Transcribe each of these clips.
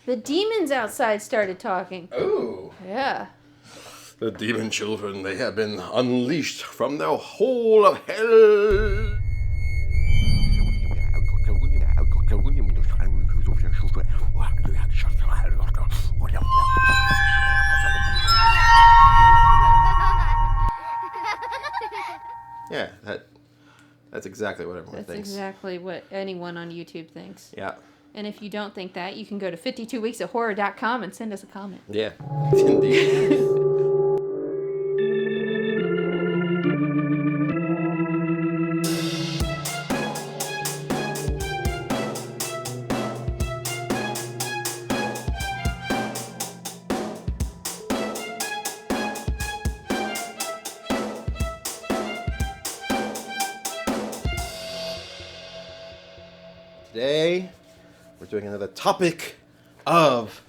The demons outside started talking. Oh. Yeah. The demon children, they have been unleashed from their hole of hell. Yeah, that's exactly what everyone That's thinks. exactly what anyone on YouTube thinks. Yeah. And if you don't think that, you can go to 52weeksofhorror.com and send us a comment. Yeah, indeed. Today, we're doing another topic of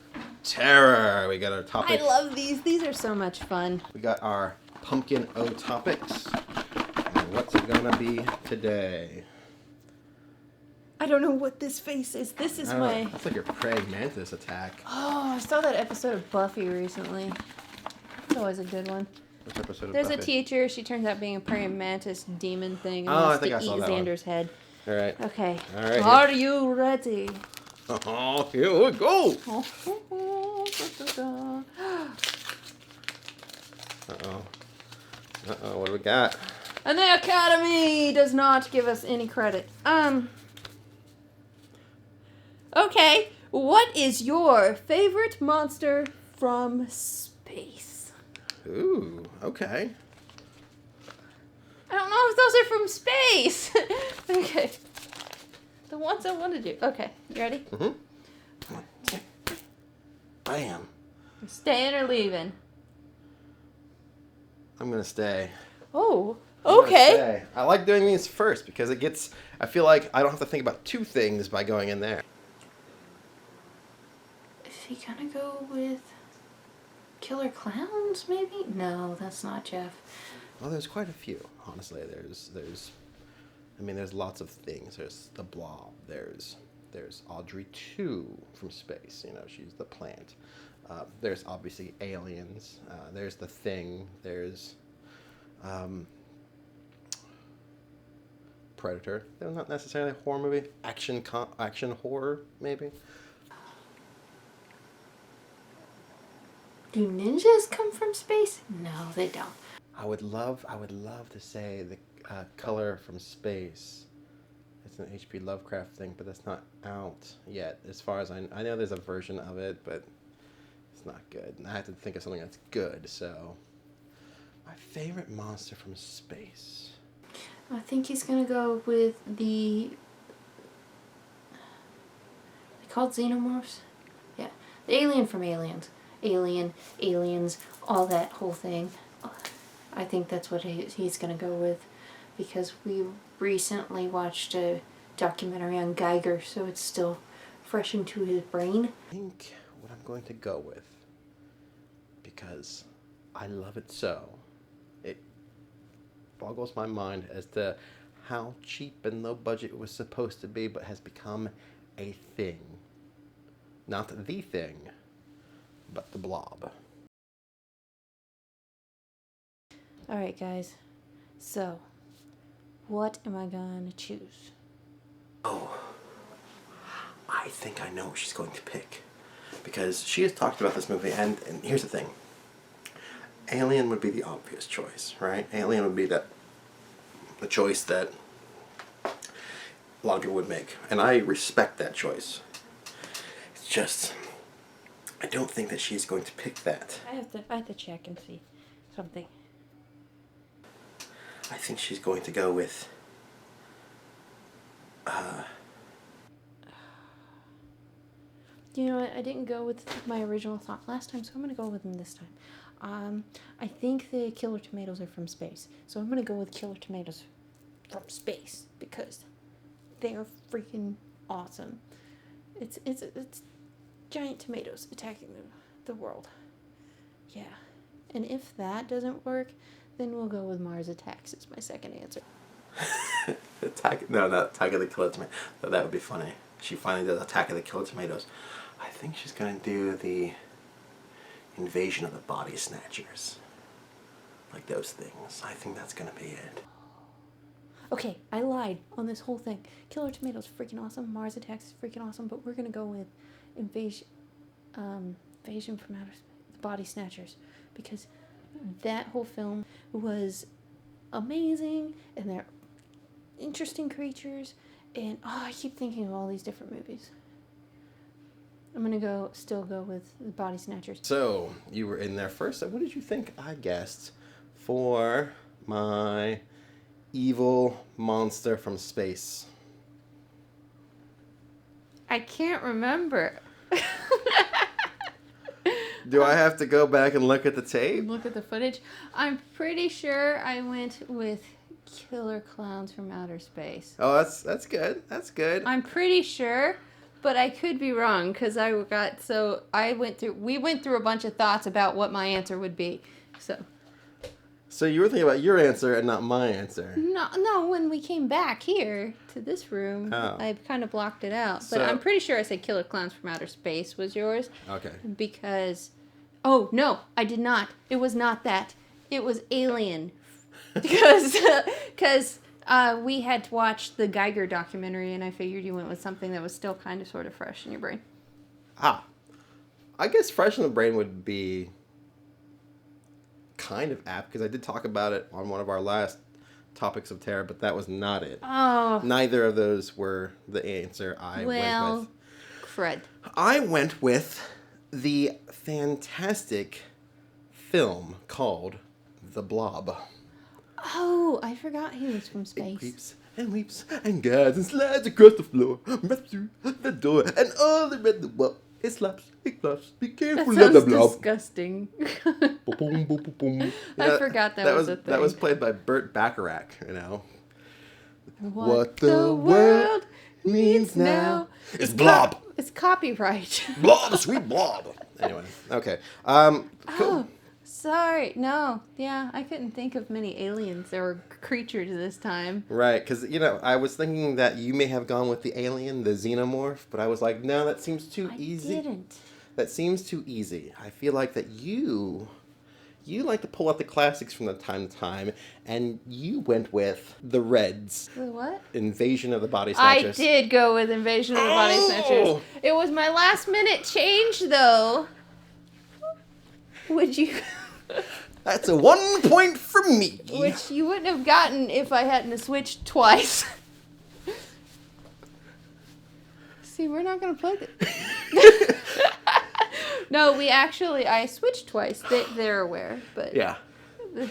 terror. We got our topic. I love these. These are so much fun. We got our pumpkin O topics. And what's it gonna be today? I don't know what this face is. This is my... That's like your praying mantis attack. Oh, I saw that episode of Buffy recently. It's always a good one. Which episode of There's Buffy? a teacher. She turns out being a praying mantis demon thing and Oh, I wants think to I saw eat that one. Xander's head. All right. Okay. All right. Are you ready? Oh, here we go. Uh-oh. Uh-oh, what do we got? And the Academy does not give us any credit. Okay, what is your favorite monster from space? Ooh, okay. I don't know if those are from space. Okay. The ones I want to do. Okay, you ready? Mm-hmm. Bam. Staying or leaving? I'm gonna stay. Oh, I'm gonna okay. stay. I like doing these first because I feel like I don't have to think about two things by going in there. Is he gonna go with Killer Clowns, maybe? No, that's not Jeff. Well, there's quite a few, honestly. There's lots of things. There's the Blob. There's Audrey 2 from space. You know, she's the plant. There's obviously aliens. There's the Thing. There's Predator. They're not necessarily a horror movie. Action horror, maybe. Do ninjas come from space? No, they don't. I would love to say the Color from Space. It's an H.P. Lovecraft thing, but that's not out yet. As far as I know, there's a version of it, but it's not good. And I have to think of something that's good. So, my favorite monster from space. I think he's gonna go with they called xenomorphs? Yeah. The alien from Aliens. Alien, aliens, all that whole thing. I think that's what he's gonna go with, because we recently watched a documentary on Geiger, so it's still fresh into his brain. I think what I'm going to go with, because I love it so, it boggles my mind as to how cheap and low budget it was supposed to be, but has become a thing. Not the Thing, but the Blob. Alright guys, so what am I gonna choose? Oh, I think I know what she's going to pick. Because she has talked about this movie, and here's the thing. Alien would be the obvious choice, right? Alien would be the choice that a lot of people would make. And I respect that choice. It's just, I don't think that she's going to pick that. I have to check and see something. I think she's going to go with You know what? I didn't go with my original thought last time, so I'm gonna go with them this time. I think the Killer Tomatoes are from space, so I'm gonna go with Killer Tomatoes from space because they are freaking awesome. It's giant tomatoes attacking the world. Yeah, and if that doesn't work, then we'll go with Mars Attacks. It's my second answer. Attack of the Killer Tomatoes. That would be funny. She finally does Attack of the Killer Tomatoes. I think she's gonna do the Invasion of the Body Snatchers. Like those things. I think that's gonna be it. Okay, I lied on this whole thing. Killer Tomatoes freaking awesome. Mars Attacks is freaking awesome. But we're gonna go with Invasion from Outer Space, the Body Snatchers, because that whole film was amazing, and they're interesting creatures. And I keep thinking of all these different movies. I'm gonna still go with the Body Snatchers. So you were in there first. What did you think I guessed for my evil monster from space? I can't remember. Do I have to go back and look at the tape? Look at the footage. I'm pretty sure I went with Killer Clowns from Outer Space. Oh, that's good. That's good. I'm pretty sure, but I could be wrong because we went through a bunch of thoughts about what my answer would be. So you were thinking about your answer and not my answer. No, when we came back here to this room, I kind of blocked it out. But I'm pretty sure I said Killer Clowns from Outer Space was yours. Okay. Because, oh, no, I did not. It was not that. It was Alien. Because we had to watch the Geiger documentary, and I figured you went with something that was still kind of sort of fresh in your brain. I guess fresh in the brain would be kind of apt, because I did talk about it on one of our last topics of terror, but that was not it. Oh. Neither of those were the answer I went with. Fred. I went with the fantastic film called The Blob. Oh, I forgot he was from space. It creeps and weeps and guides and slides across the floor, right through the door, and all the red the wall. It slaps, it claps, be careful That of the sounds blob. disgusting. Boom, boom, boom, boom. I forgot that was a thing. That was played by Burt Bacharach, you know. What the world needs now is Blob. It's copyright. Blob, sweet Blob. Anyway, okay. Cool. Oh, sorry. No, yeah, I couldn't think of many aliens or creatures this time. Right, because, I was thinking that you may have gone with the alien, the xenomorph, but I was like, no, that seems too easy. I didn't. That seems too easy. I feel like that you like to pull out the classics from time to time, and you went with the Reds. The what? Invasion of the Body Snatchers. I did go with Invasion of the Body Snatchers. It was my last minute change, though. Would you... That's a 1 point for me. Which you wouldn't have gotten if I hadn't switched twice. See, we're not going to play this. No, I switched twice. They're aware, but... Yeah.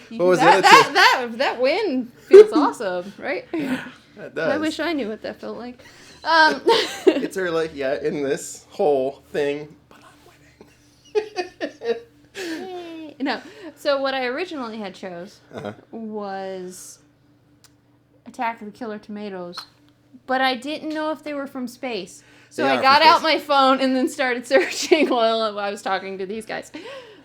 What was that win feels awesome, right? Yeah, it does. I wish I knew what that felt like. It's early, in this whole thing, but I'm winning. No. So what I originally had chose was Attack of the Killer Tomatoes, but I didn't know if they were from space. So I got out my phone and then started searching while I was talking to these guys.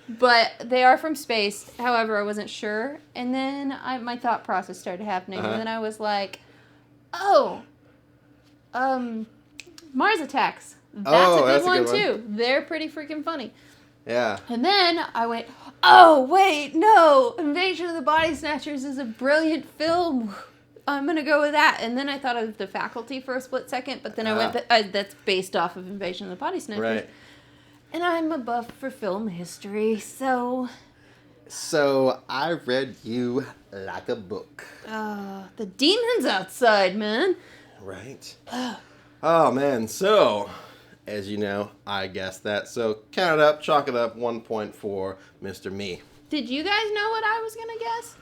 But they are from space. However, I wasn't sure. And then my thought process started happening. And then I was like, Mars Attacks. That's a good one, too. They're pretty freaking funny. Yeah. And then I went, oh, wait, no. Invasion of the Body Snatchers is a brilliant film. I'm going to go with that. And then I thought of The Faculty for a split second, but then I went, that's based off of Invasion of the Body Snatchers. Right. And I'm a buff for film history, so... So I read you like a book. The demon's outside, man. Right. Oh, man. So, as you know, I guessed that. So count it up, chalk it up, 1 point for Mr. Me. Did you guys know what I was going to guess?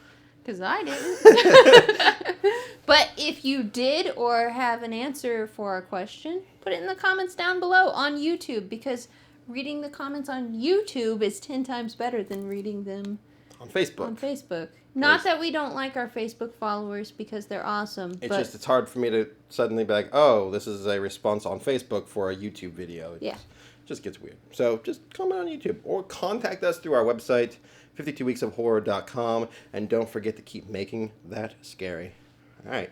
Because I didn't. But if you did or have an answer for a question, put it in the comments down below on YouTube, because reading the comments on YouTube is 10 times better than reading them on Facebook. Not that we don't like our Facebook followers, because they're awesome. It's hard for me to suddenly be like, oh, this is a response on Facebook for a YouTube video. It just gets weird. So just comment on YouTube or contact us through our website, 52weeksofhorror.com, and don't forget to keep making that scary. All right.